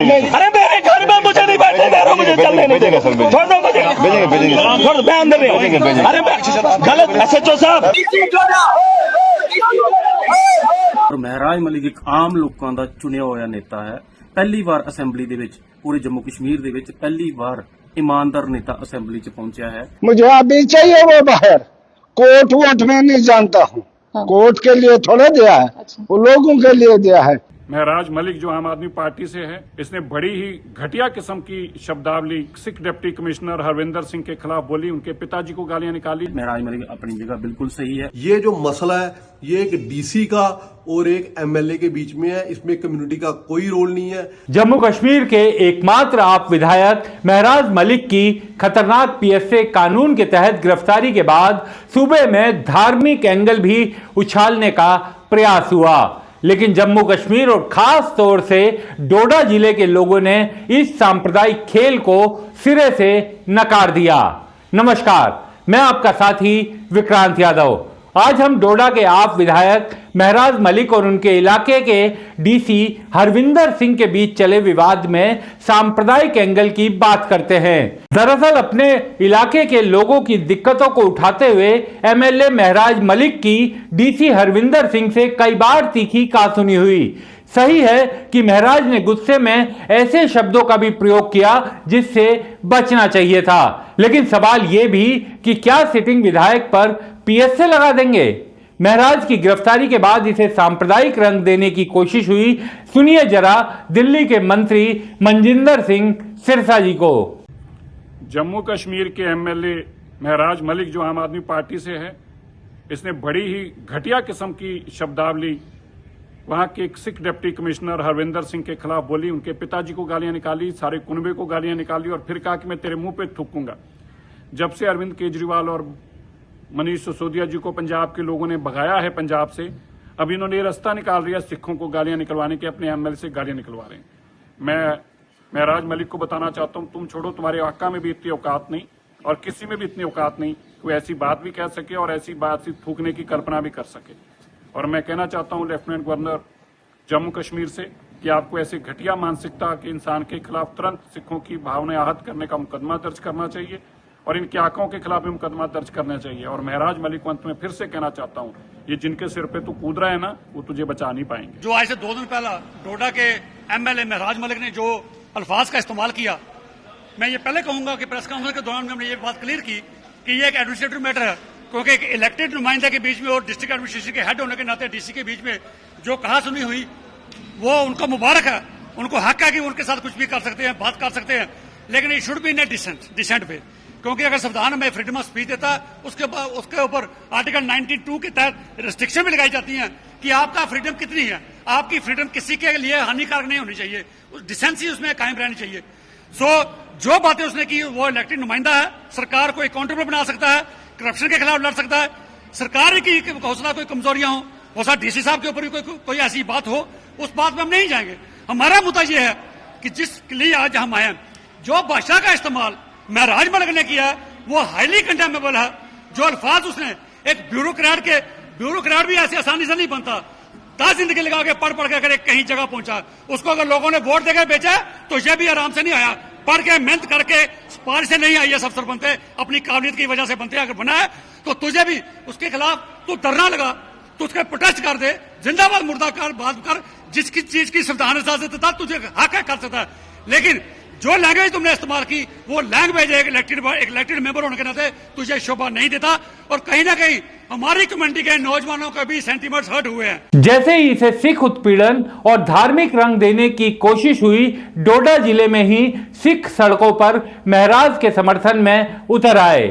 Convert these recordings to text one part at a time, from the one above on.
अरे मेरे घर में मुझे नहीं बैठने दे रहे, मुझे चलने नहीं दे रहे, छोड़ दो मुझे, छोड़, मैं अंदर नहीं हूँ। अरे गलत SHO साहब। ਮਹਿਰਾਜ ਮਲਿਕ ਇੱਕ ਆਮ ਲੋਕਾਂ ਦਾ ਚੁਣਿਆ ਹੋਇਆ ਨੇਤਾ ਹੈ। ਪਹਿਲੀ ਵਾਰ ਅਸੈਂਬਲੀ ਦੇ ਵਿੱਚ ਪੂਰੇ ਜੰਮੂ ਕਸ਼ਮੀਰ ਦੇ ਵਿੱਚ ਪਹਿਲੀ ਵਾਰ ईमानदार नेता असेंबली च पहुंचा है। मुझे अभी चाहिए वो बाहर, कोर्ट वोट में नहीं जानता हूँ। कोर्ट के लिए थोड़ा दिया है, वो लोगों के लिए दिया है। महराज मलिक जो आम आदमी पार्टी से है, इसने बड़ी ही घटिया किस्म की शब्दावली सिख डिप्टी कमिश्नर हरविंदर सिंह के खिलाफ बोली, उनके पिताजी को गालियां निकाली। महराज मलिक अपनी जगह बिल्कुल सही है। ये जो मसला है ये एक DC का और एक MLA के बीच में है, इसमें कम्युनिटी का कोई रोल नहीं है। जम्मू कश्मीर के एकमात्र आप विधायक महराज मलिक की खतरनाक PSA कानून के तहत गिरफ्तारी के बाद सूबे में धार्मिक एंगल भी उछालने का प्रयास हुआ, लेकिन जम्मू कश्मीर और खास तौर से डोडा जिले के लोगों ने इस सांप्रदायिक खेल को सिरे से नकार दिया। नमस्कार, मैं आपका साथी विक्रांत यादव। आज हम डोडा के आप विधायक महराज मलिक और उनके इलाके के DC हरविंदर सिंह के बीच चले विवाद में सांप्रदायिक एंगल की बात करते हैं। दरअसल अपने इलाके के लोगों की दिक्कतों को उठाते हुए MLA महराज मलिक की DC हरविंदर सिंह से कई बार तीखी कहासुनी हुई। सही है कि महराज ने गुस्से में ऐसे शब्दों का भी प्रयोग किया जिससे बचना चाहिए था, लेकिन सवाल यह भी कि क्या सिटिंग विधायक पर PSA लगा देंगे। महराज की गिरफ्तारी के बाद इसे सांप्रदायिक रंग देने की कोशिश हुई। सुनिए जरा दिल्ली के मंत्री मनजिंदर सिंह सिरसा जी को। जम्मू कश्मीर के MLA महराज मलिक जो आम आदमी पार्टी से है, इसने बड़ी ही घटिया किस्म की शब्दावली वहां के एक सिख डिप्टी कमिश्नर हरविंदर सिंह के खिलाफ बोली, उनके पिताजी को गालियां निकाली, सारे कुनबे को गालियां निकाली और फिर कहा कि मैं तेरे मुंह पे थूकूंगा। जब से अरविंद केजरीवाल और मनीष सिसोदिया जी को पंजाब के लोगों ने भगाया है पंजाब से, अब इन्होंने ये रास्ता निकाल लिया सिखों को गालियां निकलवाने के, अपने MLA से गालियां निकलवा रहे हैं। मैं महराज मलिक को बताना चाहता हूं, तुम छोड़ो, तुम्हारे आका में भी इतनी औकात नहीं और किसी में भी इतनी औकात नहीं कोई ऐसी बात भी कह सके और ऐसी बात से थूकने की कल्पना भी कर सके। और मैं कहना चाहता हूं लेफ्टिनेंट गवर्नर जम्मू कश्मीर से कि आपको ऐसे घटिया मानसिकता के इंसान के खिलाफ तुरंत सिखों की भावनाएं आहत करने का मुकदमा दर्ज करना चाहिए और इनके आकाओं के खिलाफ भी मुकदमा दर्ज करना चाहिए। और महराज मलिक को अंत में फिर से कहना चाहता हूं, ये जिनके सिर पे तू कूद रहा है ना, वो तुझे बचा नहीं पाएंगे। जो आज से 2 दिन पहला डोडा के MLA महराज मलिक ने जो अल्फाज का इस्तेमाल किया, मैं ये पहले कहूंगा कि प्रेस कॉन्फ्रेंस के दौरान हमने ये बात क्लियर की कि ये एक एडमिनिस्ट्रेटिव मैटर है, क्योंकि एक इलेक्टेड नुमाइंदा के बीच में और डिस्ट्रिक्ट एडमिनिस्ट्रेशन के हेड होने के नाते DC के बीच में जो कहासुनी हुई वो उनको मुबारक है, उनको हक है कि उनके साथ कुछ भी कर सकते हैं, बात कर सकते हैं, लेकिन ये शुड बी इन डिसेंट पे, क्योंकि अगर संविधान में फ्रीडम ऑफ स्पीच देता उसके ऊपर आर्टिकल 92 के तहत रिस्ट्रिक्शन भी लगाई जाती हैं कि आपका फ्रीडम कितनी है, आपकी फ्रीडम किसी के लिए हानिकारक नहीं होनी चाहिए, डिसेंसी उसमें कायम रहनी चाहिए। जो बातें उसने की वो इलेक्टेड नुमाइंदा है, सरकार को अकाउंटेबल बना सकता है, करप्शन के खिलाफ लड़ सकता है। सरकार की हौसला कोई कमजोरियां हो सकता DC साहब के ऊपर भी कोई ऐसी बात हो, उस बात में हम नहीं जाएंगे। हमारा मुद्दा यह है कि जिसके लिए आज हम आए, जो भाषा का इस्तेमाल महराज मलिक ने किया वो हाईली कंडेमेबल है। जो अल्फाज उसने एक ब्यूरोक्रेट भी ऐसे आसानी से नहीं बनता, 10 जिंदगी लगा के पढ़ के अगर कहीं जगह पहुंचा, उसको अगर लोगों ने वोट देकर बेचा तो यह भी आराम से नहीं आया, पढ़ के मेहनत करके सिफारिश से नहीं आई है, अफसर बनते अपनी काबिलियत की वजह से बनते। अगर बनाया तो तुझे भी उसके खिलाफ तू डरना लगा तो उसके प्रोटेस्ट कर दे, जिंदाबाद मुर्दाबाद बात कर, जिसकी चीज की संविधान इजाजत देता तुझे हक है कर सकता है। लेकिन जो लैंग्वेज तुमने इस्तेमाल की वो लैंग्वेज एक इलेक्टेड मेंबर होने के नाते तुझे शोभा नहीं देता और कहीं ना कहीं हमारी कम्युनिटी के नौजवानों के भी सेंटीमेंट्स हर्ट हुए हैं। जैसे ही इसे सिख उत्पीड़न और धार्मिक रंग देने की कोशिश हुई, डोडा जिले में ही सिख सड़कों पर महराज के समर्थन में उतर आए।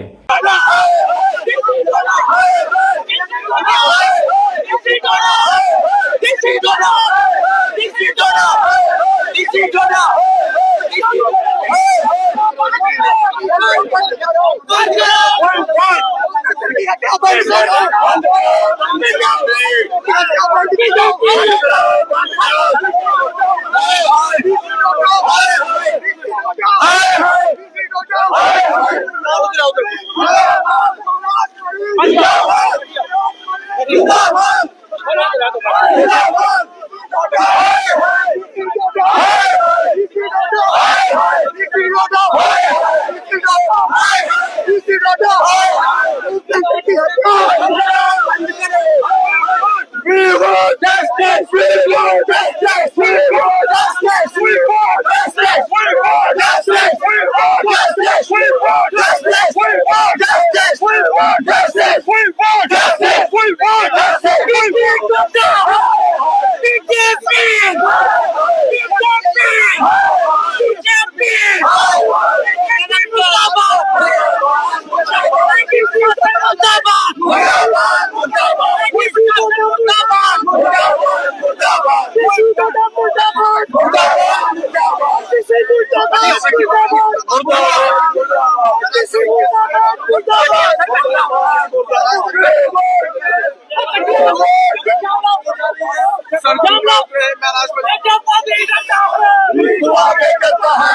आगे करता है,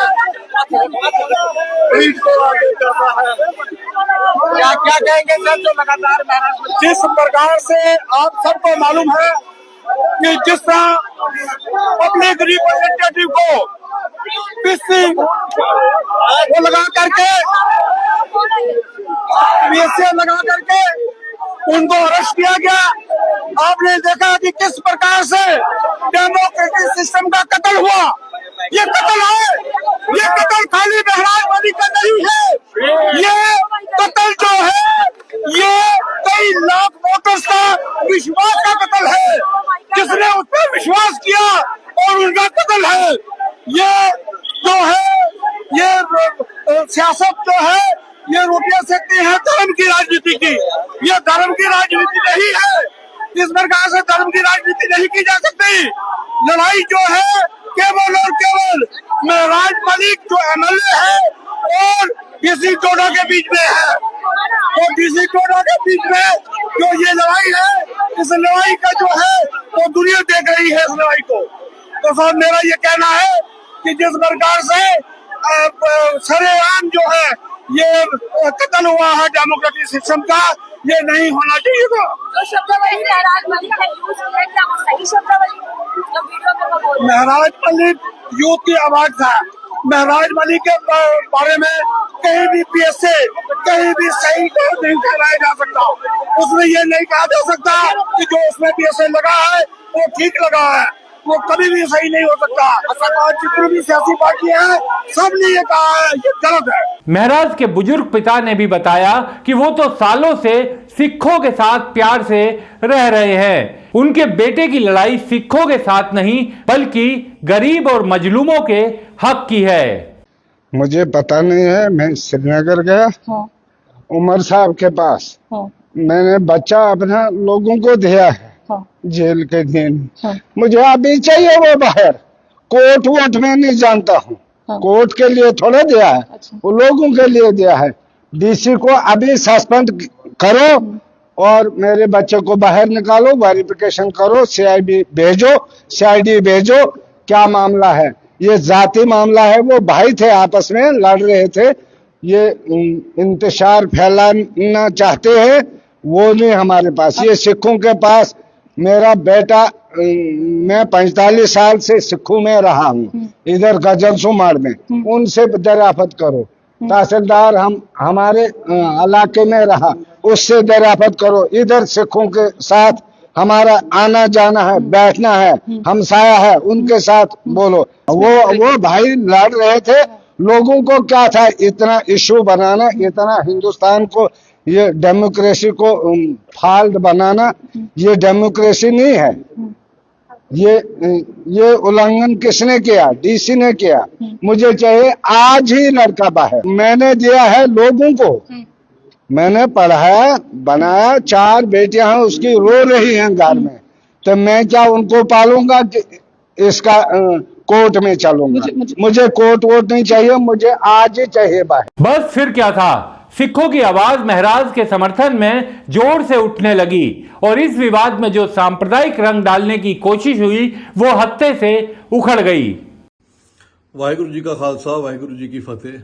पीठ को आगे करता है। क्या क्या कहेंगे सर जो लगातार जिस प्रकार से आप सबको मालूम है कि जिस तरह पब्लिक रिप्रेजेंटेटिव को पीसी वो लगा करके पीएसए लगा करके उनको अरेस्ट किया गया। आपने देखा कि किस प्रकार से डेमोक्रेटिक सिस्टम का कत्ल हुआ। ये कत्ल है, ये कत्ल खाली महराज मलिक का नहीं है, ये कत्ल जो है ये कई लाख वोटर्स का विश्वास का कत्ल है, जिसने उस पर विश्वास किया और उनका कत्ल है। ये जो है ये सियासत जो है ये रोटियां सेकती है धर्म की राजनीति की। ये धर्म की राजनीति नहीं है, इस प्रकार से धर्म की राजनीति नहीं की जा सकती। लड़ाई जो है केवल और केवल महराज मलिक जो एमएलए है और डीसी टोडा के बीच में है। तो डीसी टोडा के बीच में जो ये लड़ाई है, इस लड़ाई का जो है वो दुनिया देख रही है इस लड़ाई को। तो साहब मेरा ये कहना है कि जिस प्रकार से सरेआम जो है ये कत्ल हुआ है डेमोक्रेटिक सिस्टम का, ये नहीं होना चाहिए था। महराज मलिक यूथ की आवाज था। महराज मलिक के बारे में कहीं भी पीएसए कहीं भी सही को नहीं ठहराया जा सकता। उसमें ये नहीं कहा जा सकता कि जो उसमें पीएसए लगा है वो ठीक लगा है, वो कभी भी सही नहीं हो सकता। आज जितनी भी सियासी पार्टियां हैं सब ने ये कहा है ये गलत है। महराज के बुजुर्ग पिता ने भी बताया कि वो तो सालों से सिखों के साथ प्यार से रह रहे हैं। उनके बेटे की लड़ाई सिखों के साथ नहीं बल्कि गरीब और मजलूमों के हक की है। मुझे पता नहीं है, मैं श्रीनगर गया उमर साहब के पास, मैंने बच्चा अपना लोगों को दिया है जेल के दिन। मुझे अभी चाहिए वो बाहर। कोर्ट वोट में नहीं जानता हूँ, कोर्ट के लिए थोड़ा दिया है, वो लोगों के लिए दिया है। डीसी को अभी सस्पेंड करो और मेरे बच्चे को बाहर निकालो, वेरिफिकेशन करो, सीआईडी भेजो। क्या मामला है? ये जाति मामला है। वो भाई थे आपस में लड़ रहे थे, ये इंतशार फैलाना चाहते हैं, वो नहीं हमारे पास। ये सिखों के पास मेरा बेटा, मैं 45 साल से सिखों में रहा हूँ, इधर गजल सुमार में, उनसे दराफत करो। तहसीलदार हमारे इलाके में रहा, उससे दराफत करो। इधर सिखों के साथ हमारा आना जाना है, बैठना है, हमसाया है, उनके साथ बोलो। वो भाई लड़ रहे थे। लोगों को क्या था इतना इशू बनाना, इतना हिंदुस्तान को ये डेमोक्रेसी को फाल्ट बनाना, ये डेमोक्रेसी नहीं है। ये उल्लंघन किसने किया? डीसी ने किया। मुझे चाहिए आज ही लड़का बाहर। मैंने दिया है लोगों को, मैंने पढ़ाया बनाया, 4 बेटियां हैं उसकी, रो रही हैं घर में, तो मैं क्या उनको पालूंगा कि इसका कोर्ट में चलूंगा? मुझे कोर्ट वोट नहीं चाहिए, मुझे आज ही चाहिए बाहर। बस फिर क्या था, सिखों की आवाज महराज के समर्थन में जोर से उठने लगी और इस विवाद में जो सांप्रदायिक रंग डालने की कोशिश हुई वो हत्थे से उखड़ गई। वाहिगुरु जी का खालसा, वाहिगुरु जी की फतेह।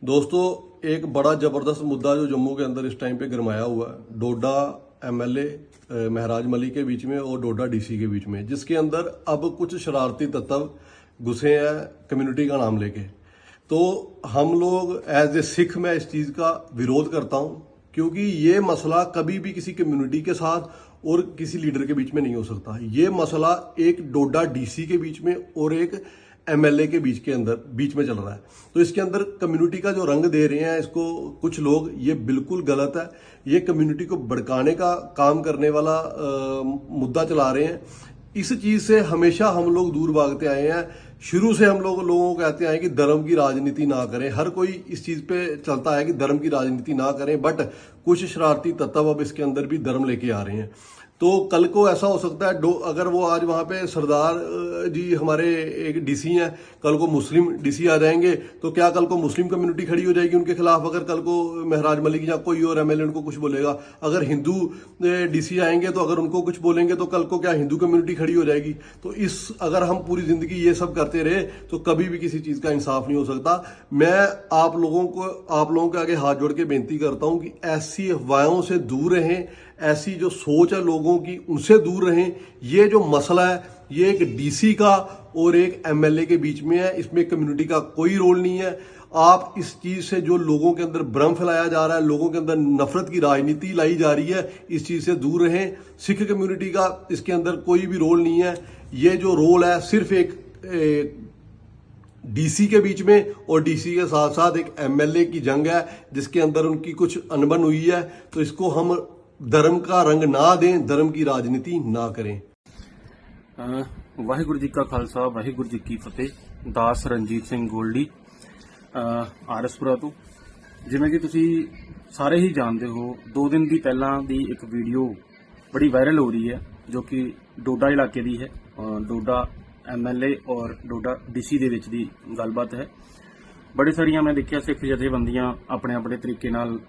दोस्तों, एक बड़ा जबरदस्त मुद्दा जो जम्मू के अंदर इस टाइम पे गरमाया हुआ है, डोडा एमएलए महराज मलिक के बीच में और डोडा डीसी के बीच में, जिसके अंदर अब कुछ शरारती तत्व घुसे हैं कम्युनिटी का नाम लेके। तो हम लोग एज ए सिख मैं इस चीज का विरोध करता हूं, क्योंकि ये मसला कभी भी किसी कम्युनिटी के साथ और किसी लीडर के बीच में नहीं हो सकता। ये मसला एक डोडा डीसी के बीच में और एक एमएलए के बीच में चल रहा है। तो इसके अंदर कम्युनिटी का जो रंग दे रहे हैं इसको कुछ लोग, ये बिल्कुल गलत है। ये कम्युनिटी को भड़काने का काम करने वाला मुद्दा चला रहे हैं। इस चीज से हमेशा हम लोग दूर भागते आए हैं। शुरू से हम लोगों को कहते आए कि धर्म की राजनीति ना करें। हर कोई इस चीज पे चलता है कि धर्म की राजनीति ना करें, बट कुछ शरारती तत्व अब इसके अंदर भी धर्म लेके आ रहे हैं। तो कल को ऐसा हो सकता है अगर वो आज वहां पे सरदार जी हमारे एक डीसी हैं, कल को मुस्लिम डीसी आ जाएंगे, तो क्या कल को मुस्लिम कम्युनिटी खड़ी हो जाएगी उनके खिलाफ? अगर कल को महराज मलिक या कोई और एमएलए उनको कुछ बोलेगा, अगर हिंदू डीसी आएंगे तो अगर उनको कुछ बोलेंगे तो कल को क्या हिंदू कम्युनिटी खड़ी हो जाएगी? तो अगर हम पूरी जिंदगी ये सब करते रहे तो कभी भी किसी चीज का इंसाफ नहीं हो सकता। मैं आप लोगों के आगे हाथ जोड़ के बेनती करता हूं कि ऐसी अफवाहों से दूर रहें, ऐसी जो सोच है लोगों की उनसे दूर रहें। ये जो मसला है ये एक डीसी का और एक एमएलए के बीच में है, इसमें कम्युनिटी का कोई रोल नहीं है। आप इस चीज से जो लोगों के अंदर भ्रम फैलाया जा रहा है, लोगों के अंदर नफरत की राजनीति लाई जा रही है, इस चीज से दूर रहें। सिख कम्युनिटी का इसके अंदर कोई भी रोल नहीं है। ये जो रोल है सिर्फ एक डीसी के बीच में और डीसी के साथ साथ एक एमएलए की जंग है जिसके अंदर उनकी कुछ अनबन हुई है। तो इसको हम धर्म का रंग ना दें, धर्म की राजनीति ना करें। ਵਾਹਿਗੁਰੂ ਜੀ ਕਾ ਖਾਲਸਾ ਵਾਹਿਗੁਰੂ ਜੀ ਕੀ ਫਤਿਹ। ਦਾਸ ਰਣਜੀਤ ਸਿੰਘ ਗੋਲਡੀ ਆਰਐਸਪੁਰਾ ਤੋਂ। ਜਿਵੇਂ ਕਿ ਤੁਸੀਂ ਸਾਰੇ ਹੀ ਜਾਣਦੇ ਹੋ, 2 ਦਿਨ ਦੀ ਪਹਿਲਾਂ ਦੀ ਇੱਕ ਵੀਡੀਓ ਬੜੀ ਵਾਇਰਲ ਹੋ ਰਹੀ ਹੈ ਜੋ ਕਿ ਡੋਡਾ ਇਲਾਕੇ ਦੀ ਹੈ। ਡੋਡਾ ਐਮਐਲਏ ਔਰ ਡੋਡਾ ਡੀਸੀ ਦੇ ਵਿੱਚ ਦੀ ਗੱਲਬਾਤ ਹੈ। ਬੜੇ ਸਾਰੀਆਂ ਮੈਂ ਦੇਖਿਆ ਸਿੱਖ ਜਥੇਬੰਦੀਆਂ ਆਪਣੇ ਆਪਣੇ ਤਰੀਕੇ ਨਾਲ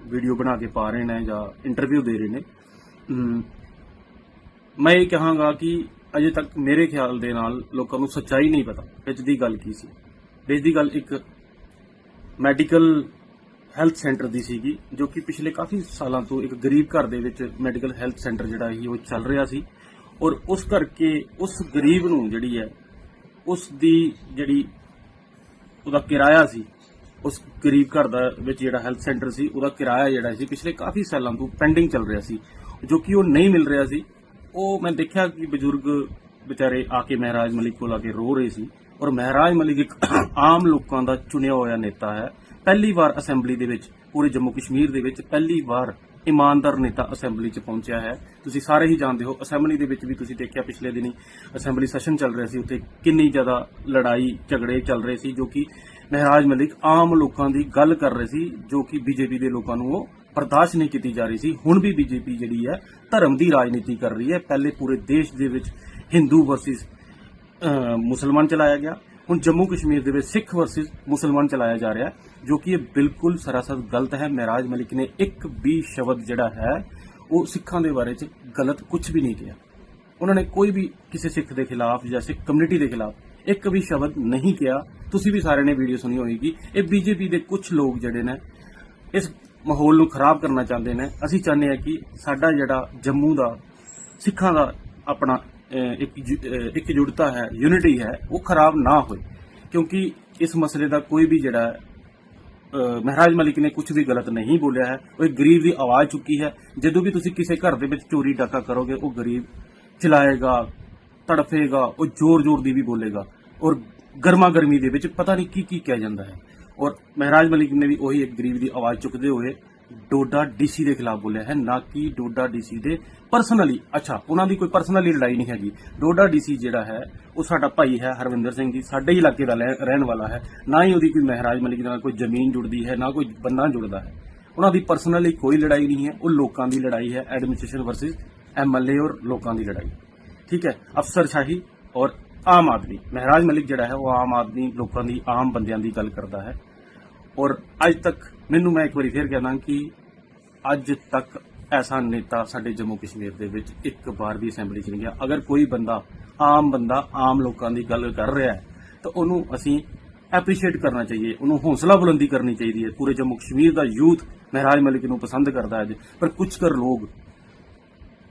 ਵੀਡੀਓ ਬਣਾ ਕੇ ਪਾ ਰਹੇ ਨੇ ਜਾਂ ਇੰਟਰਵਿਊ ਦੇ ਰਹੇ ਨੇ। ਮੈਂ ਇਹ ਕਹਾਂਗਾ ਕਿ ਅਜੇ ਤੱਕ ਮੇਰੇ ਖਿਆਲ ਦੇ ਨਾਲ ਲੋਕਾਂ ਨੂੰ ਸੱਚਾਈ ਨਹੀਂ ਪਤਾ ਵਿੱਚ ਦੀ ਗੱਲ ਕੀ ਸੀ। ਵਿੱਚ ਦੀ ਗੱਲ ਇੱਕ ਮੈਡੀਕਲ ਹੈਲਥ ਸੈਂਟਰ ਦੀ ਸੀਗੀ ਜੋ ਕਿ ਪਿਛਲੇ ਕਾਫੀ ਸਾਲਾਂ ਤੋਂ ਇੱਕ ਗਰੀਬ ਘਰ ਦੇ ਵਿੱਚ ਮੈਡੀਕਲ ਹੈਲਥ ਸੈਂਟਰ ਜਿਹੜਾ ਸੀ ਉਹ ਚੱਲ ਰਿਹਾ ਸੀ ਔਰ ਉਸ ਕਰਕੇ ਉਸ ਗਰੀਬ ਨੂੰ ਜਿਹੜੀ ਹੈ ਉਸ ਦੀ ਜਿਹੜੀ ਉਹਦਾ ਕਿਰਾਇਆ ਸੀ, ਉਸ ਗਰੀਬ ਘਰ ਦਾ ਵਿੱਚ ਜਿਹੜਾ ਹੈਲਥ ਸੈਂਟਰ ਸੀ ਉਹਦਾ ਕਿਰਾਇਆ ਜਿਹੜਾ ਸੀ ਪਿਛਲੇ ਕਾਫੀ ਸਾਲਾਂ ਤੋਂ ਪੈਂਡਿੰਗ ਚੱਲ ਰਿਹਾ ਸੀ ਜੋ ਕਿ ਉਹ ਨਹੀਂ ਮਿਲ ਰਿਹਾ ਸੀ। ਉਹ ਮੈਂ ਦੇਖਿਆ ਕਿ ਬਜ਼ੁਰਗ ਵਿਚਾਰੇ ਆ ਕੇ ਮਹਿਰਾਜ ਮਲਿਕ ਕੋਲ ਆ ਕੇ ਰੋ ਰਹੇ ਸੀ ਔਰ ਮਹਿਰਾਜ ਮਲਿਕ ਇੱਕ ਆਮ ਲੋਕਾਂ ਦਾ ਚੁਣਿਆ ਹੋਇਆ ਨੇਤਾ ਹੈ। ਪਹਿਲੀ ਵਾਰ ਅਸੈਂਬਲੀ ਦੇ ਵਿੱਚ, ਪੂਰੇ ਜੰਮੂ ਕਸ਼ਮੀਰ ਦੇ ਵਿੱਚ ਪਹਿਲੀ ਵਾਰ ਇਮਾਨਦਾਰ ਨੇਤਾ ਅਸੈਂਬਲੀ 'ਚ ਪਹੁੰਚਿਆ ਹੈ। ਤੁਸੀਂ ਸਾਰੇ ਹੀ ਜਾਣਦੇ ਹੋ ਅਸੈਂਬਲੀ ਦੇ ਵਿੱਚ ਵੀ ਤੁਸੀਂ ਦੇਖਿਆ ਪਿਛਲੇ ਦਿਨੀ ਅਸੈਂਬਲੀ ਸੈਸ਼ਨ ਚੱਲ ਰਿਹਾ ਸੀ, ਉੱਥੇ ਕਿੰਨੀ ਜ਼ਿਆਦਾ ਲੜਾਈ ਝਗੜੇ ਚੱਲ ਰਹੇ ਸੀ ਜੋ ਕਿ ਮਹਿਰਾਜ ਮਲਿਕ ਆਮ ਲੋਕਾਂ ਦੀ ਗੱਲ ਕਰ ਰਹੇ ਸੀ ਜੋ ਕਿ ਬੀਜੇਪੀ ਦੇ ਲੋਕਾਂ ਨੂੰ ਉਹ ਬਰਦਾਸ਼ਤ ਨਹੀਂ ਕੀਤੀ ਜਾ ਰਹੀ ਸੀ। ਹੁਣ ਵੀ ਬੀਜੇਪੀ ਜਿਹੜੀ ਹੈ ਧਰਮ ਦੀ ਰਾਜਨੀਤੀ ਕਰ ਰਹੀ ਹੈ। ਪਹਿਲੇ ਪੂਰੇ ਦੇਸ਼ ਦੇ ਵਿੱਚ ਹਿੰਦੂ ਵਰਸਸ ਮੁਸਲਮਾਨ ਚਲਾਇਆ ਗਿਆ, ਹੁਣ ਜੰਮੂ ਕਸ਼ਮੀਰ ਦੇ ਵਿੱਚ ਸਿੱਖ ਵਰਸਸ ਮੁਸਲਮਾਨ ਚਲਾਇਆ ਜਾ ਰਿਹਾ ਜੋ ਕਿ ਇਹ ਬਿਲਕੁਲ ਸਰਾਸਰ ਗਲਤ ਹੈ। ਮਹਿਰਾਜ ਮਲਿਕ ਨੇ ਇੱਕ ਵੀ ਸ਼ਬਦ ਜਿਹੜਾ ਹੈ ਉਹ ਸਿੱਖਾਂ ਦੇ ਬਾਰੇ 'ਚ ਗਲਤ ਕੁਝ ਵੀ ਨਹੀਂ ਕਿਹਾ। ਉਹਨਾਂ ਨੇ ਕੋਈ ਵੀ ਕਿਸੇ ਸਿੱਖ ਦੇ ਖਿਲਾਫ ਜਾਂ ਸਿੱਖ ਕਮਿਊਨਿਟੀ ਦੇ ਖਿਲਾਫ ਇੱਕ ਵੀ ਸ਼ਬਦ ਨਹੀਂ ਕਿਹਾ। ਤੁਸੀਂ ਵੀ ਸਾਰਿਆਂ ਨੇ ਵੀਡੀਓ ਸੁਣੀ ਹੋਏਗੀ। ਇਹ ਬੀਜੇਪੀ ਦੇ ਕੁਝ ਲੋਕ ਜਿਹੜੇ ਨੇ ਇਸ ਮਾਹੌਲ ਨੂੰ ਖਰਾਬ ਕਰਨਾ ਚਾਹੁੰਦੇ ਨੇ। ਅਸੀਂ ਚਾਹੁੰਦੇ ਹਾਂ ਕਿ ਸਾਡਾ ਜਿਹੜਾ ਜੰਮੂ ਦਾ ਸਿੱਖਾਂ ਦਾ ਆਪਣਾ ਇਕਜੁੱਟਤਾ ਹੈ, ਯੂਨਿਟੀ ਹੈ, ਉਹ ਖਰਾਬ ਨਾ ਹੋਏ ਕਿਉਂਕਿ ਇਸ ਮਸਲੇ ਦਾ ਕੋਈ ਵੀ ਜਿਹੜਾ ਮਹਿਰਾਜ ਮਲਿਕ ਨੇ ਕੁਝ ਵੀ ਗਲਤ ਨਹੀਂ ਬੋਲਿਆ ਹੈ। ਉਹ ਇੱਕ ਗਰੀਬ ਦੀ ਆਵਾਜ਼ ਚੁੱਕੀ ਹੈ। ਜਦੋਂ ਵੀ ਤੁਸੀਂ ਕਿਸੇ ਘਰ ਦੇ ਵਿੱਚ ਚੋਰੀ ਡਾਕਾ ਕਰੋਗੇ ਉਹ ਗਰੀਬ ਚਿਲਾਏਗਾ, ਤੜਫੇਗਾ, ਉਹ ਜ਼ੋਰ-ਜ਼ੋਰ ਦੀ ਵੀ ਬੋਲੇਗਾ ਔਰ ਗਰਮਾ ਗਰਮੀ ਦੇ ਵਿੱਚ ਪਤਾ ਨਹੀਂ ਕੀ ਕਿਹਾ ਜਾਂਦਾ ਹੈ। ਔਰ ਮਹਿਰਾਜ ਮਲਿਕ ਨੇ ਵੀ ਉਹੀ ਇੱਕ ਗਰੀਬ ਦੀ ਆਵਾਜ਼ ਚੁੱਕਦੇ ਹੋਏ ਡੋਡਾ ਡੀਸੀ ਦੇ ਖਿਲਾਫ ਬੋਲਿਆ ਹੈ, ਨਾ ਕਿ ਡੋਡਾ ਡੀਸੀ ਦੇ ਪਰਸਨਲੀ। ਅੱਛਾ, ਉਹਨਾਂ ਦੀ ਕੋਈ ਪਰਸਨਲੀ ਲੜਾਈ ਨਹੀਂ ਹੈਗੀ। ਡੋਡਾ ਡੀਸੀ ਜਿਹੜਾ ਹੈ ਉਹ ਸਾਡਾ ਭਾਈ ਹੈ, ਹਰਵਿੰਦਰ ਸਿੰਘ ਜੀ, ਸਾਡੇ ਇਲਾਕੇ ਦਾ ਰਹਿਣ ਵਾਲਾ ਹੈ। ਨਾ ਹੀ ਉਹਦੀ ਕੋਈ ਮਹਿਰਾਜ ਮਲਿਕ ਨਾਲ ਕੋਈ ਜ਼ਮੀਨ ਜੁੜਦੀ ਹੈ, ਨਾ ਕੋਈ ਬੰਦਾ ਜੁੜਦਾ ਹੈ। ਉਹਨਾਂ ਦੀ ਪਰਸਨਲੀ ਕੋਈ ਲੜਾਈ ਨਹੀਂ ਹੈ। ਉਹ ਲੋਕਾਂ ਦੀ ਲੜਾਈ ਹੈ, ਐਡਮਿਨਿਸਟ੍ਰੇਸ਼ਨ ਵਰਸਸ ਐਮਐਲਏ ਔਰ ਲੋਕਾਂ ਦੀ ਲੜਾਈ। ਠੀਕ ਹੈ, ਅਫਸਰਸ਼ਾਹੀ ਔਰ ਆਮ ਆਦਮੀ। ਮਹਿਰਾਜ ਮਲਿਕ ਜਿਹੜਾ ਹੈ ਉਹ ਆਮ ਆਦਮੀ, ਲੋਕਾਂ ਦੀ, ਆਮ ਬੰਦਿਆਂ ਦੀ ਗੱਲ ਕਰਦਾ ਹੈ। ਔਰ ਅੱਜ ਤੱਕ ਮੈਨੂੰ, ਮੈਂ ਇੱਕ ਵਾਰੀ ਫੇਰ ਕਹਿੰਦਾ ਕਿ ਅੱਜ ਤੱਕ ਐਸਾ ਨੇਤਾ ਸਾਡੇ ਜੰਮੂ ਕਸ਼ਮੀਰ ਦੇ ਵਿੱਚ ਇੱਕ ਵਾਰ ਵੀ ਅਸੈਂਬਲੀ 'ਚ ਨਹੀਂ ਗਿਆ। ਅਗਰ ਕੋਈ ਬੰਦਾ, ਆਮ ਲੋਕਾਂ ਦੀ ਗੱਲ ਕਰ ਰਿਹਾ ਹੈ ਤਾਂ ਉਹਨੂੰ ਅਸੀਂ ਐਪਰੀਸ਼ੀਏਟ ਕਰਨਾ ਚਾਹੀਏ, ਉਹਨੂੰ ਹੌਸਲਾ ਬੁਲੰਦੀ ਕਰਨੀ ਚਾਹੀਦੀ ਹੈ। ਪੂਰੇ ਜੰਮੂ ਕਸ਼ਮੀਰ ਦਾ ਯੂਥ ਮਹਿਰਾਜ ਮਲਿਕ ਨੂੰ ਪਸੰਦ ਕਰਦਾ ਹੈ ਅੱਜ, ਪਰ ਕੁਝ ਕਰ ਲੋਕ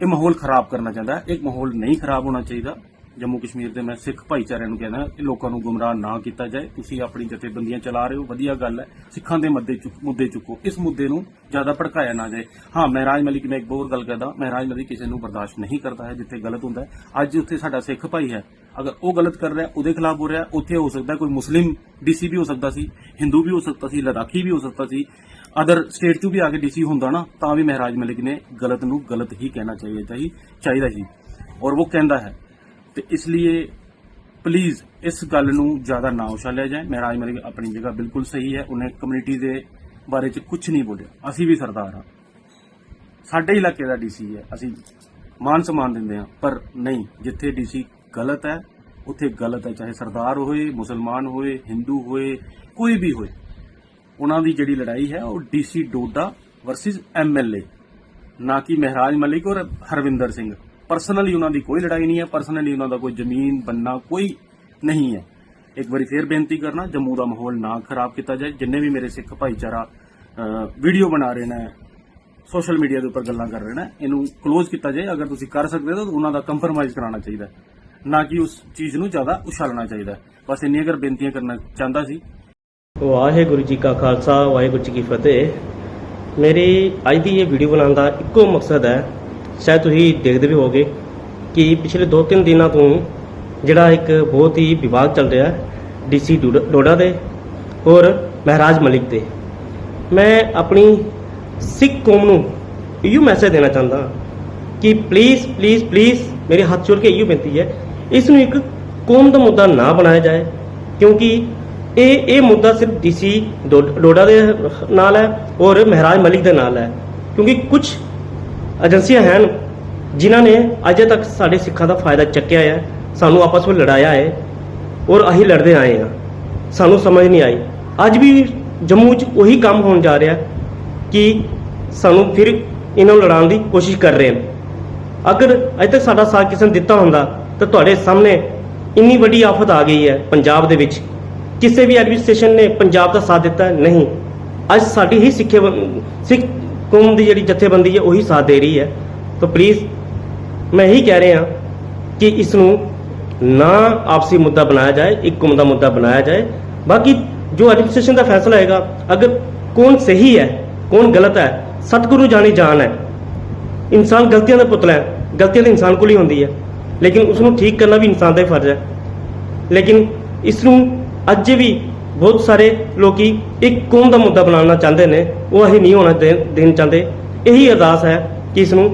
ਇਹ ਮਾਹੌਲ ਖਰਾਬ ਕਰਨਾ ਚਾਹੁੰਦਾ ਹੈ। ਇਹ ਮਾਹੌਲ ਨਹੀਂ ਖਰਾਬ ਹੋਣਾ ਚਾਹੀਦਾ। ਜੰਮੂ ਕਸ਼ਮੀਰ ਦੇ ਮੈਂ ਸਿੱਖ ਭਾਈਚਾਰਿਆਂ ਨੂੰ ਕਹਿੰਦਾ ਕਿ ਲੋਕਾਂ ਨੂੰ ਗੁੰਮਰਾਹ ਨਾ ਕੀਤਾ ਜਾਏ। ਤੁਸੀਂ ਆਪਣੀ ਜਥੇਬੰਦੀਆਂ ਚਲਾ ਰਹੇ ਹੋ, ਵਧੀਆ ਗੱਲ ਹੈ, ਸਿੱਖਾਂ ਦੇ ਮੁੱਦੇ ਚੁੱਕੋ, ਇਸ ਮੁੱਦੇ ਨੂੰ ਜ਼ਿਆਦਾ ਭੜਕਾਇਆ ਨਾ ਜਾਏ। ਹਾਂ, ਮਹਿਰਾਜ ਮਲਿਕ, ਮੈਂ ਇੱਕ ਹੋਰ ਗੱਲ ਕਰਦਾ, ਮਹਿਰਾਜ ਮਲਿਕ ਕਿਸੇ ਨੂੰ ਬਰਦਾਸ਼ਤ ਨਹੀਂ ਕਰਦਾ ਹੈ ਜਿੱਥੇ ਗਲਤ ਹੁੰਦਾ ਹੈ। ਅੱਜ ਉੱਥੇ ਸਾਡਾ ਸਿੱਖ ਭਾਈ ਹੈ, ਅਗਰ ਉਹ ਗਲਤ ਕਰ ਰਿਹਾ, ਉਹਦੇ ਖਿਲਾਫ ਹੋ ਰਿਹਾ, ਉੱਥੇ ਹੋ ਸਕਦਾ ਕੋਈ ਮੁਸਲਿਮ ਡੀਸੀ ਵੀ ਹੋ ਸਕਦਾ ਸੀ, ਹਿੰਦੂ ਵੀ ਹੋ ਸਕਦਾ ਸੀ, ਲਦਾਖੀ ਵੀ ਹੋ ਸਕਦਾ ਸੀ, ਅਦਰ ਸਟੇਟ 'ਚੋਂ ਵੀ ਆ ਕੇ ਡੀਸੀ ਹੁੰਦਾ ਨਾ, ਤਾਂ ਵੀ ਮਹਿਰਾਜ ਮਲਿਕ ਨੇ ਗਲਤ ਨੂੰ ਗਲਤ ਹੀ ਕਹਿਣਾ ਚਾਹੀਦਾ ਸੀ ਔਰ ਉਹ ਕਹਿੰਦਾ ਹੈ। ਤੇ ਇਸ ਲਈ ਪਲੀਜ਼ ਇਸ ਗੱਲ ਨੂੰ ਜ਼ਿਆਦਾ ਨਾ ਉਛਾਲਿਆ ਜਾਏ। ਮਹਿਰਾਜ ਮਲਿਕ ਆਪਣੀ ਜਗ੍ਹਾ ਬਿਲਕੁਲ ਸਹੀ ਹੈ। ਉਹਨੇ ਕਮਿਊਨਿਟੀ ਦੇ ਬਾਰੇ 'ਚ ਕੁਝ ਨਹੀਂ ਬੋਲਿਆ। ਅਸੀਂ ਵੀ ਸਰਦਾਰ ਹਾਂ। ਸਾਡੇ ਇਲਾਕੇ ਦਾ ਡੀਸੀ ਹੈ, ਅਸੀਂ ਮਾਨ ਸਨਮਾਨ ਦਿੰਦੇ ਹਾਂ, ਪਰ ਨਹੀਂ, ਜਿੱਥੇ ਡੀਸੀ ਗਲਤ ਹੈ ਉੱਥੇ ਗਲਤ ਹੈ, ਚਾਹੇ ਸਰਦਾਰ ਹੋਏ, ਮੁਸਲਮਾਨ ਹੋਏ, ਹਿੰਦੂ ਹੋਏ, ਕੋਈ ਵੀ ਹੋਏ। ਉਹਨਾਂ ਦੀ ਜਿਹੜੀ ਲੜਾਈ ਹੈ ਉਹ ਡੀਸੀ ਡੋਡਾ ਵਰਸਸ ਐਮਐਲਏ, ਨਾ ਕਿ ਮਹਿਰਾਜ ਮਲਿਕ ਔਰ ਹਰਵਿੰਦਰ ਸਿੰਘ। ਪਰਸਨਲੀ ਉਹਨਾਂ ਦੀ ਕੋਈ ਲੜਾਈ ਨਹੀਂ ਹੈ, ਪਰਸਨਲੀ ਉਹਨਾਂ ਦਾ ਕੋਈ ਜ਼ਮੀਨ ਬੰਨਾ ਕੋਈ ਨਹੀਂ ਹੈ। ਇੱਕ ਵਾਰੀ ਫੇਰ ਬੇਨਤੀ ਕਰਨਾ, ਜੰਮੂ ਦਾ ਮਾਹੌਲ ਨਾ ਖਰਾਬ ਕੀਤਾ ਜਾਏ। ਜਿੰਨੇ ਵੀ ਮੇਰੇ ਸਿੱਖ ਭਾਈਚਾਰਾ ਵੀਡੀਓ ਬਣਾ ਰਹੇ ਨੇ, ਸੋਸ਼ਲ ਮੀਡੀਆ ਦੇ ਉੱਪਰ ਗੱਲਾਂ ਕਰ ਰਹੇ ਨੇ, ਇਹਨੂੰ ਕਲੋਜ਼ ਕੀਤਾ ਜਾਏ। ਅਗਰ ਤੁਸੀਂ ਕਰ ਸਕਦੇ ਹੋ ਤਾਂ ਉਹਨਾਂ ਦਾ ਕੰਪਰਮਾਈਜ਼ ਕਰਾਉਣਾ ਚਾਹੀਦਾ, ਨਾ ਕਿ ਉਸ ਚੀਜ਼ ਨੂੰ ਜ਼ਿਆਦਾ ਉਛਾਲਣਾ ਚਾਹੀਦਾ। ਬਸ ਇੰਨੀ ਅਗਰ ਬੇਨਤੀਆਂ ਕਰਨਾ ਚਾਹੁੰਦਾ ਸੀ। ਵਾਹਿਗੁਰੂ ਜੀ ਕਾ ਖਾਲਸਾ, ਵਾਹਿਗੁਰੂ ਜੀ ਕੀ ਫਤਿਹ। ਮੇਰੀ ਅੱਜ ਦੀ ਇਹ ਵੀਡੀਓ ਬਣਾਉਣ ਦਾ ਇੱਕੋ ਮਕਸਦ ਹੈ, ਸ਼ਾਇਦ ਤੁਸੀਂ ਦੇਖਦੇ ਵੀ ਹੋਗੇ ਕਿ ਪਿਛਲੇ 2-3 ਦਿਨਾਂ ਤੋਂ ਜਿਹੜਾ ਇੱਕ ਬਹੁਤ ਹੀ ਵਿਵਾਦ ਚੱਲ ਰਿਹਾ ਹੈ ਡੀਸੀ ਡੋਡਾ ਦੇ ਔਰ ਮਹਿਰਾਜ ਮਲਿਕ ਦੇ। ਮੈਂ ਆਪਣੀ ਸਿੱਖ ਕੌਮ ਨੂੰ ਇਹੋ ਮੈਸੇਜ ਦੇਣਾ ਚਾਹੁੰਦਾ ਕਿ ਪਲੀਜ਼ ਪਲੀਜ਼ ਪਲੀਜ਼ ਮੇਰੇ ਹੱਥ ਜੋੜ ਕੇ ਇਹੋ ਬੇਨਤੀ ਹੈ, ਇਸ ਨੂੰ ਇੱਕ ਕੌਮ ਦਾ ਮੁੱਦਾ ਨਾ ਬਣਾਇਆ ਜਾਏ, ਕਿਉਂਕਿ ਇਹ ਮੁੱਦਾ ਸਿਰਫ ਡੀਸੀ ਡੋਡਾ ਦੇ ਨਾਲ ਹੈ ਔਰ ਮਹਿਰਾਜ ਮਲਿਕ ਦੇ ਨਾਲ ਹੈ। ਕਿਉਂਕਿ ਕੁਝ ਏਜੰਸੀਆਂ ਹਨ ਜਿਨ੍ਹਾਂ ਨੇ ਅਜੇ ਤੱਕ ਸਾਡੇ ਸਿੱਖਾਂ ਦਾ ਫਾਇਦਾ ਚੱਕਿਆ ਹੈ, ਸਾਨੂੰ ਆਪਸ ਵਿੱਚ ਲੜਾਇਆ ਹੈ ਔਰ ਅਸੀਂ ਲੜਦੇ ਆਏ ਹਾਂ। ਸਾਨੂੰ ਸਮਝ ਨਹੀਂ ਆਈ। ਅੱਜ ਵੀ ਜੰਮੂ 'ਚ ਉਹੀ ਕੰਮ ਹੋਣ ਜਾ ਰਿਹਾ ਕਿ ਸਾਨੂੰ ਫਿਰ ਇਹਨਾਂ ਨੂੰ ਲੜਾਉਣ ਦੀ ਕੋਸ਼ਿਸ਼ ਕਰ ਰਹੇ ਹਨ। ਅਗਰ ਅਜੇ ਤੱਕ ਸਾਡਾ ਸਾਥ ਕਿਸੇ ਨੇ ਦਿੱਤਾ ਹੁੰਦਾ ਤਾਂ ਤੁਹਾਡੇ ਸਾਹਮਣੇ ਇੰਨੀ ਵੱਡੀ ਆਫਤ ਆ ਗਈ ਹੈ ਪੰਜਾਬ ਦੇ ਵਿੱਚ। ਕਿਸੇ ਵੀ ਐਡਮਿਨਿਸਟ੍ਰੇਸ਼ਨ ਨੇ ਪੰਜਾਬ ਦਾ ਸਾਥ ਦਿੱਤਾ ਨਹੀਂ। ਅੱਜ ਸਾਡੀ ਹੀ ਸਿੱਖ ਕੌਮ ਦੀ ਜਿਹੜੀ ਜਥੇਬੰਦੀ ਹੈ ਉਹੀ ਸਾਥ ਦੇ ਰਹੀ ਹੈ। ਤਾਂ ਪਲੀਜ਼ ਮੈਂ ਇਹੀ ਕਹਿ ਰਿਹਾ ਕਿ ਇਸ ਨੂੰ ਨਾ ਆਪਸੀ ਮੁੱਦਾ ਬਣਾਇਆ ਜਾਏ, ਇੱਕ ਕੌਮ ਦਾ ਮੁੱਦਾ ਬਣਾਇਆ ਜਾਏ। ਬਾਕੀ ਜੋ ਐਡਮਿਨਿਸਟ੍ਰੇਸ਼ਨ ਦਾ ਫੈਸਲਾ ਹੋਏਗਾ, ਅਗਰ ਕੌਣ ਸਹੀ ਹੈ ਕੌਣ ਗਲਤ ਹੈ, ਸਤਿਗੁਰੂ ਜਾਣੀ ਜਾਨ ਹੈ। ਇਨਸਾਨ ਗਲਤੀਆਂ ਦਾ ਪੁਤਲਾ ਹੈ, ਗਲਤੀਆਂ ਤਾਂ ਇਨਸਾਨ ਕੋਲ ਹੀ ਹੁੰਦੀ ਹੈ, ਲੇਕਿਨ ਉਸ ਨੂੰ ਠੀਕ ਕਰਨਾ ਵੀ ਇਨਸਾਨ ਦਾ ਹੀ ਫਰਜ਼ ਹੈ। ਲੇਕਿਨ ਇਸ ਨੂੰ ਅੱਜ ਵੀ ਬਹੁਤ ਸਾਰੇ ਲੋਕੀ ਇੱਕ ਕੌਮ ਦਾ ਮੁੱਦਾ ਬਣਾਉਣਾ ਚਾਹੁੰਦੇ ਨੇ, ਉਹ ਅਸੀਂ ਨਹੀਂ ਹੋਣਾ ਦੇਣ ਚਾਹੁੰਦੇ। ਇਹੀ ਅਰਦਾਸ ਹੈ ਕਿ ਇਸ ਨੂੰ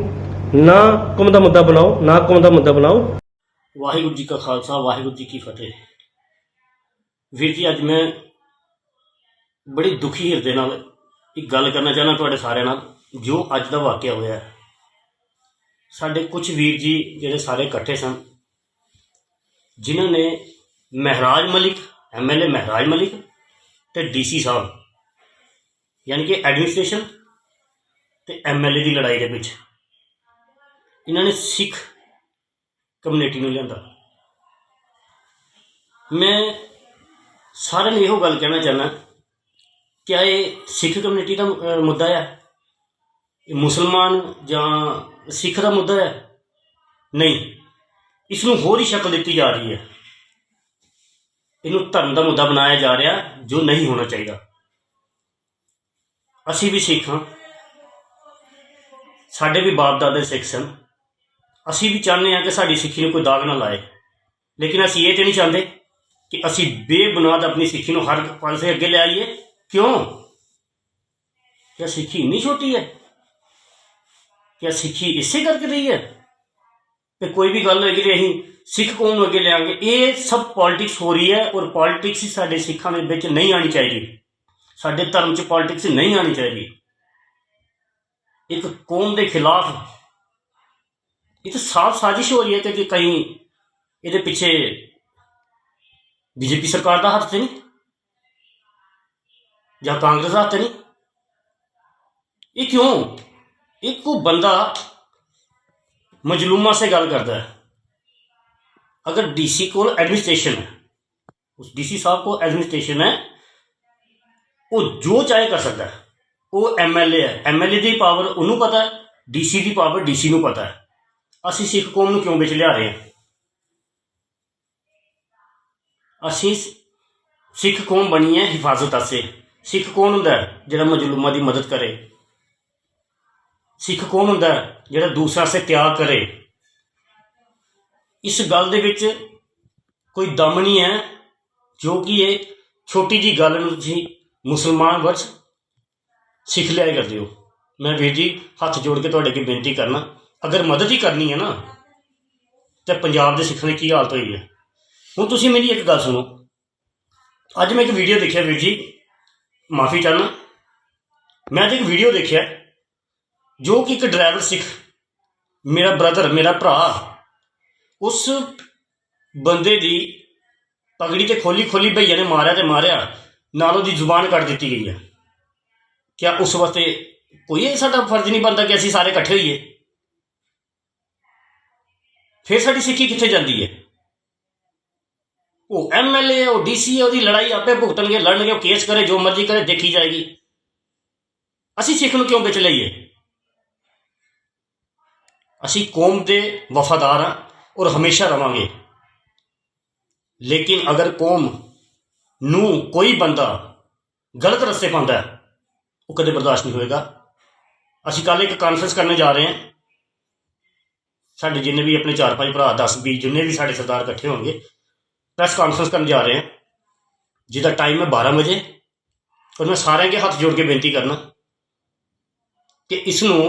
ਨਾ ਕੌਮ ਦਾ ਮੁੱਦਾ ਬਣਾਓ, ਨਾ ਕੌਮ ਦਾ ਮੁੱਦਾ ਬਣਾਓ। ਵਾਹਿਗੁਰੂ ਜੀ ਕਾ ਖਾਲਸਾ, ਵਾਹਿਗੁਰੂ ਜੀ ਕੀ ਫਤਿਹ। ਵੀਰ ਜੀ, ਅੱਜ ਮੈਂ ਬੜੀ ਦੁਖੀ ਹਿਰਦੇ ਨਾਲ ਇੱਕ ਗੱਲ ਕਰਨਾ ਚਾਹੁੰਦਾ ਤੁਹਾਡੇ ਸਾਰਿਆਂ ਨਾਲ, ਜੋ ਅੱਜ ਦਾ ਵਾਕਿਆ ਹੋਇਆ। ਸਾਡੇ ਕੁਝ ਵੀਰ ਜੀ ਜਿਹੜੇ ਸਾਰੇ ਇਕੱਠੇ ਸਨ, ਜਿਨ੍ਹਾਂ ਨੇ ਮਹਿਰਾਜ ਮਲਿਕ, ਐਮਐਲਏ ਮਹਿਰਾਜ ਮਲਿਕ ਤੇ ਡੀਸੀ ਸਾਹਿਬ, ਯਾਨੀ ਕਿ ਐਡਮਿਨਿਸਟ੍ਰੇਸ਼ਨ ਤੇ ਐਮਐਲਏ ਦੀ ਲੜਾਈ ਦੇ ਵਿੱਚ ਇਹਨਾਂ ਨੇ ਸਿੱਖ ਕਮਿਊਨਿਟੀ ਨੂੰ ਲਿਆਂਦਾ। ਮੈਂ ਸਾਰਿਆਂ ਨੂੰ ਇਹੋ ਗੱਲ ਕਹਿਣਾ ਚਾਹੁੰਦਾ, क्या ये सिख कम्यूनिटी का मुद्दा है, मुसलमान ਜਾਂ सिख का मुद्दा है? नहीं, इसनों होर ही शक्ल दी जा रही है। इनू धर्म का मुद्दा बनाया जा रहा जो नहीं होना चाहिए। असी भी सिख हाँ, साडे भी बाप दादे सिख सन, असी भी चाहते हैं कि साडी सिक्खी नूं कोई दाग ना लाए, लेकिन असी ये तो नहीं चाहते कि असी बेबुनियाद अपनी सिक्खी नूं हर पासे अगे ले आईए। क्यों? क्या सिक्खी इन्नी छोटी है? क्या सिक्खी इसे करके रही है? तो कोई भी गल होगी अं सिख कौम अगे ले आएंगे। ये सब पॉलिटिक्स हो रही है और पॉलिटिक्स साडे सिखां दे विच नहीं आनी चाहिए, साडे धर्म च पॉलिटिक्स नहीं आनी चाहिए। एक कौम के खिलाफ ये तो साफ साजिश हो रही है कि कहीं ये पिछे बीजेपी सरकार का हाथ तो नहीं या कांग्रेस हाथ नहीं। ये क्यों? एक को बंदा मजलूमा से गल करता है। अगर डीसी को एडमिनिस्ट्रेशन है, उस डीसी साहब को एडमिनिस्ट्रेशन है, वो जो चाहे कर सकता है। वो एमएलए है, एमएलए की पावर उन्होंने पता है, डीसी की पावर डीसी को पता है। असी सिख कौम को क्यों बिच लिया रहे हैं? असी सिख कौम बनी है हिफाजत वास्ते। सिख कौन होंदा है जिहड़ा मजलूमां दी मदद करे? सिख कौन होंदा है जिहड़ा दूसरा से त्याग करे? इस गल दे विच कोई दम नहीं है, जो कि ये छोटी जी गल नूं तुसीं मुसलमान वर्स सिख लिया करदे हो। मैं वीर जी हथ जोड़ के तुहाडे अगे बेनती करना, अगर मदद ही करनी है ना तो पंजाब दे सिखां दी की हालत होई है। हुण तुसीं मेरी एक गल सुनो। अज मैं एक वीडियो देखिया वीर जी, माफ़ी चाहना, मैं अज एक वीडियो देखिया जो कि एक ड्राइवर सिख मेरा ब्रदर मेरा भरा उस बंदे दी पगड़ी ते खोली खोली भैया ने मारिया ते मारिया नालों दी जुबान कट दी गई है। क्या उस वास्ते कोई साडा फर्ज नहीं बनता कि असीं सारे इकट्ठे होइए? फिर साडी सिक्खी कित्थे जांदी है? वो MLA वो DC है, उसकी लड़ाई आपे भुगतणगे लड़नगे, वो केस करे जो मर्जी करे देखी जाएगी। असीं सिख नूं क्यों बिच लईए? असीं कौम दे वफादार हां और हमेशा रवांगे, लेकिन अगर कौम नूं कोई बंदा गलत रस्ते पांदा है वो कदे बर्दाश्त नहीं होएगा। असीं कल एक कॉन्फ्रेंस करने जा रहे हैं, साडे जिन्ने भी अपने 4-5 भरा 10-20 जिन्ने भी साडे सरदार इकट्ठे होंगे प्रेस कॉन्फ्रेंस करने जा रहे हैं जिसका टाइम है 12 बजे। और मैं सारे के हाथ जोड़ के बेनती करना कि इसनूं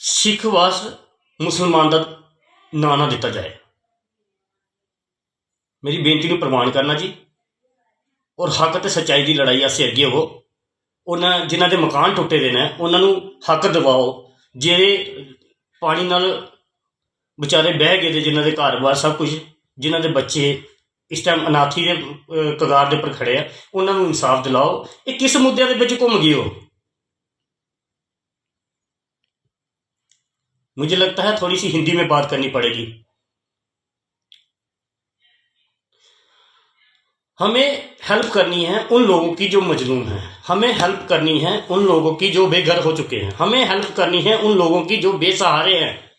सिख वास मुसलमान का ना ना दिता जाए। मेरी बेनती को प्रवान करना जी, और हक ते सच्चाई की लड़ाई आसे अगे हो। उन्हें जिन्हों के मकान टुटे दे ने उन्होंने हक दिवाओ, जेड़े पानी नाल बेचारे बह गए जिन्हों के घर बार सब कुछ, जिन्हों के बच्चे इस टाइम अनाथी के कगार के उपर खड़े हैं, उन्होंने इंसाफ दिलाओ। ये किस मुद्दे के घूम गई हो? मुझे लगता है थोड़ी सी हिंदी में बात करनी पड़ेगी। हमें हेल्प करनी है उन लोगों की जो मजलूम हैं, हमें हेल्प करनी है उन लोगों की जो बेघर हो चुके हैं, हमें हेल्प करनी है उन लोगों की जो बेसहारे हैं।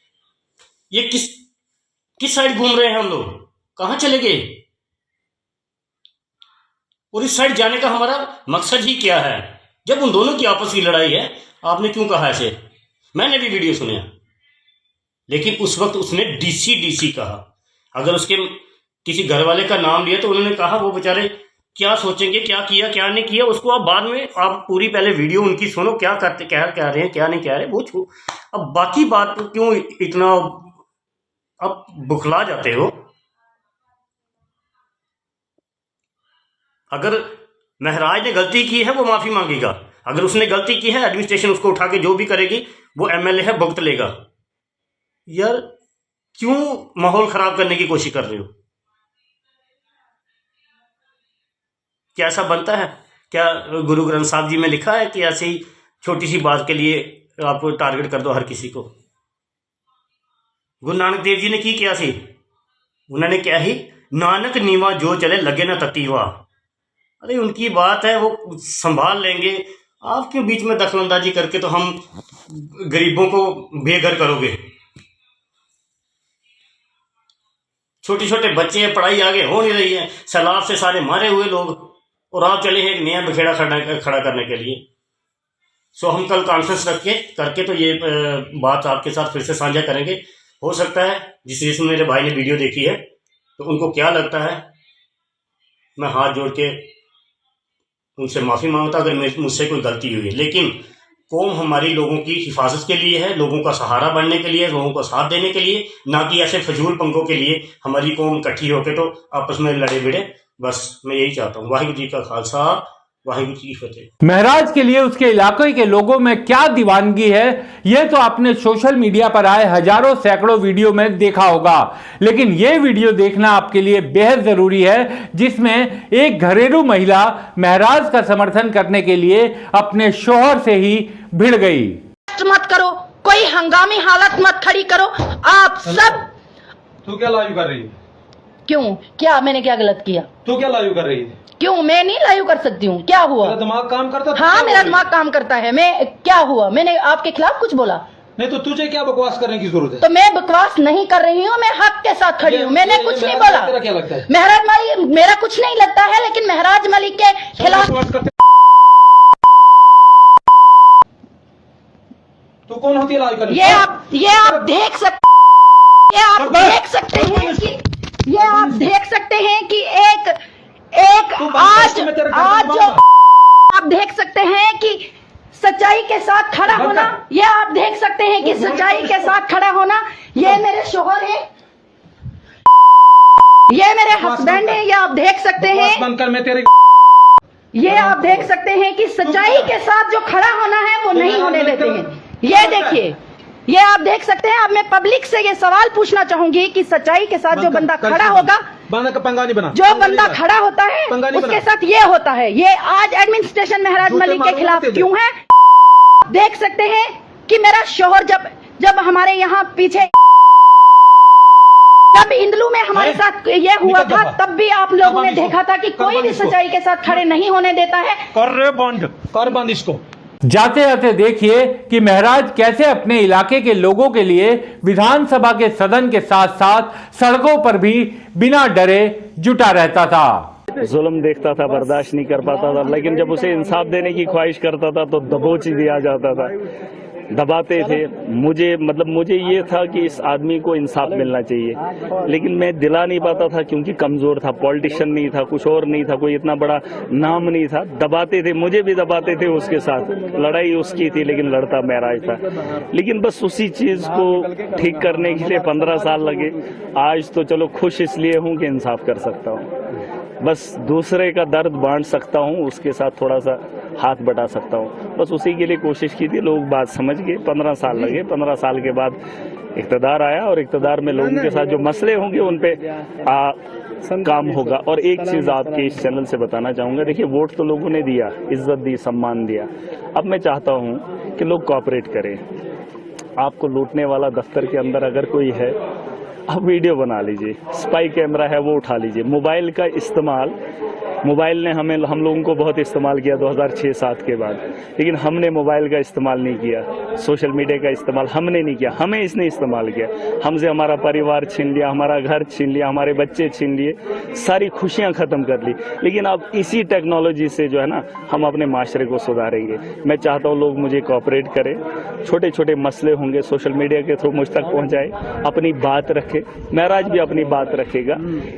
ये किस साइड घूम रहे हैं हम लोग? कहां चले गए? और इस साइड जाने का हमारा मकसद ही क्या है? जब उन दोनों की आपस की लड़ाई है, आपने क्यों कहा ऐसे? मैंने भी वीडियो सुना, लेकिन उस वक्त उसने डीसी कहा। अगर उसके किसी घर वाले का नाम लिया तो उन्होंने कहा वो बेचारे क्या सोचेंगे, क्या किया क्या नहीं किया, उसको आप बाद में आप पूरी पहले वीडियो उनकी सुनो, क्या करते क्या कह रहे हैं क्या नहीं कह रहे वो छू। अब बाकी बात क्यों इतना अब बुखला जाते हो? अगर महराज ने गलती की है वो माफी मांगेगा, अगर उसने गलती की है एडमिनिस्ट्रेशन उसको उठा के जो भी करेगी, वो MLA है भुगत लेगा। यार क्यों माहौल खराब करने की कोशिश कर रहे हो? क्या ऐसा बनता है? क्या गुरु ग्रंथ साहब जी में लिखा है कि ऐसे ही छोटी सी बात के लिए आप टारगेट कर दो हर किसी को? गुरु नानक देव जी ने की किया सी? उन्होंने क्या ही नानक नीवा जो चले लगे ना ततीवा। अरे उनकी बात है, वो संभाल लेंगे। आप क्यों बीच में दखलंदाजी करके तो हम गरीबों को बेघर करोगे? छोटे छोटे बच्चे हैं, पढ़ाई आगे हो नहीं रही है, सैलाब से सारे मारे हुए लोग, और आप चले हैं एक नया बखेड़ा खड़ा करने के लिए। सो हम कल कॉन्फ्रेंस रख के करके तो ये बात आपके साथ फिर से साझा करेंगे। हो सकता है जिसमें मेरे भाई ने वीडियो देखी है तो उनको क्या लगता है, मैं हाथ जोड़ के उनसे माफ़ी मांगता अगर मुझसे कोई गलती हुई है। लेकिन कौम हमारी लोगों की हिफाजत के लिए है, लोगों का सहारा बनने के लिए, लोगों को साथ देने के लिए, ना कि ऐसे फजूल पंगों के लिए हमारी कौम इकट्ठी होकर तो आपस में लड़े भिड़े। बस मैं यही चाहता हूँ। वाहिगुरू जी का खालसा, वाहिगुरू जी की फतेह। महराज के लिए उसके इलाके के लोगों में क्या दीवानगी है, यह तो आपने सोशल मीडिया पर आए हजारों सैकड़ों वीडियो में देखा होगा, लेकिन यह वीडियो देखना आपके लिए बेहद जरूरी है, जिसमें एक घरेलू महिला महराज का समर्थन करने के लिए अपने शौहर से ही भिड़ गई। मत करो, कोई हंगामी हालत मत खड़ी करो आप सब। तू क्या लाइव कर रही है? क्यों? क्या मैंने क्या गलत किया? तू क्या लाइव कर रही है? क्यों? मैं नहीं लाइव कर सकती हूँ। क्या हुआ? मेरा दिमाग काम करता? हाँ मेरा दिमाग काम करता है। मैं क्या हुआ? मैंने आपके खिलाफ कुछ बोला? नहीं तो तुझे क्या बकवास करने की जरूरत है? तो मैं बकवास नहीं कर रही हूँ, मैं हक के साथ खड़ी हूँ, मैंने कुछ नहीं बोला। तेरा क्या लगता है? महराज मलिक मेरा कुछ नहीं लगता है, लेकिन महराज मलिक के खिलाफ तू कौन होती है लाइव करने? ये आप देख सकते हैं कि एक आज जो आप देख सकते हैं कि सच्चाई के साथ खड़ा होना, ये आप देख सकते हैं कि सच्चाई के साथ खड़ा होना, ये मेरे शोहर है, ये मेरे हस्बैंड है, ये आप देख सकते हैं। बनकर मैं तेरे ये आप देख सकते हैं कि सच्चाई के साथ जो खड़ा होना है वो नहीं होने देते हैं। ये देखिए, ये आप देख सकते हैं। अब मैं पब्लिक से ये सवाल पूछना चाहूंगी कि सच्चाई के साथ जो बंदा खड़ा होगा, पंगा नहीं बना, जो बंदा खड़ा होता है उसके साथ ये होता है। ये आज एडमिनिस्ट्रेशन महराज मलिक के खिलाफ क्यों है? देख सकते हैं कि मेरा शोहर जब हमारे यहाँ पीछे जब इंदलू में हमारे साथ ये हुआ था, तब भी आप लोगों ने देखा था कि कोई भी सच्चाई के साथ खड़े नहीं होने देता है। कर बंद इसको। जाते जाते देखिए कि महराज कैसे अपने इलाके के लोगों के लिए विधानसभा के सदन के साथ साथ सड़कों पर भी बिना डरे जुटा रहता था। जुल्म देखता था, बर्दाश्त नहीं कर पाता था, लेकिन जब उसे इंसाफ देने की ख्वाहिश करता था तो दबोच दिया जाता था, दबाते थे। मुझे ये था कि इस आदमी को इंसाफ मिलना चाहिए, लेकिन मैं दिला नहीं पाता था क्योंकि कमजोर था, पॉलिटिशियन नहीं था, कुछ और नहीं था, कोई इतना बड़ा नाम नहीं था। दबाते थे, मुझे भी दबाते थे, उसके साथ लड़ाई उसकी थी लेकिन लड़ता महराज था। लेकिन बस उसी चीज को ठीक करने के लिए 15 साल लगे। आज तो चलो खुश इसलिए हूं कि इंसाफ कर सकता हूं, बस दूसरे का दर्द बांट सकता हूं, उसके साथ थोड़ा सा हाथ बटा सकता हूं, बस उसी के लिए कोशिश की थी। लोग बात समझ गए, 15 साल लगे। 15 साल के बाद इक़्तिदार आया और इक़्तिदार में लोगों के साथ जो मसले होंगे उन पे काम होगा। और एक चीज आपके इस चैनल से बताना चाहूंगा, देखिए वोट तो लोगों ने दिया, इज्जत दी, सम्मान दिया। अब मैं चाहता हूं कि लोग कोऑपरेट करें। आपको लूटने वाला दफ्तर के अंदर अगर कोई है, आप वीडियो बना लीजिए, स्पाई कैमरा है वो उठा लीजिए। मोबाइल का इस्तेमाल, मोबाइल ने हम लोगों को बहुत इस्तेमाल किया 2006-07 के बाद, लेकिन हमने मोबाइल का इस्तेमाल नहीं किया, सोशल मीडिया का इस्तेमाल हमने नहीं किया, हमें इसने इस्तेमाल किया। हमसे हमारा परिवार छीन लिया, हमारा घर छीन लिया, हमारे बच्चे छीन लिए, सारी खुशियां खत्म कर ली। लेकिन अब इसी टेक्नोलॉजी से जो है ना, हम अपने माशरे को सुधारेंगे। मैं चाहता हूँ लोग मुझे कोऑपरेट करें, छोटे छोटे मसले होंगे सोशल मीडिया के थ्रू मुझ तक पहुँचाए, अपनी बात रखे, महराज भी अपनी बात रखेगा।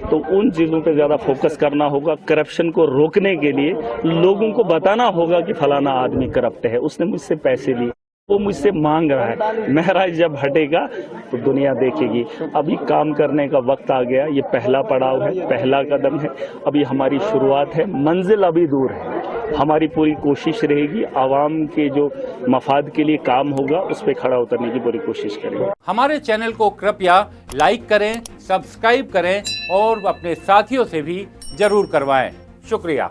तो उन चीज़ों पर ज़्यादा फोकस करना होगा। करप्शन को रोकने के लिए लोगों को बताना होगा कि फलाना आदमी करप्ट है, उसने मुझसे पैसे लिए, वो मुझसे मांग रहा है। महराज जब हटेगा तो दुनिया देखेगी। अभी काम करने का वक्त आ गया। ये पहला पड़ाव है, पहला कदम है, अभी हमारी शुरुआत है, मंजिल अभी दूर है। हमारी पूरी कोशिश रहेगी, आवाम के जो मफाद के लिए काम होगा उस पर खड़ा उतरने की पूरी कोशिश करेंगे। हमारे चैनल को कृपया लाइक करें, सब्सक्राइब करें और अपने साथियों से भी जरूर करवाएं। शुक्रिया।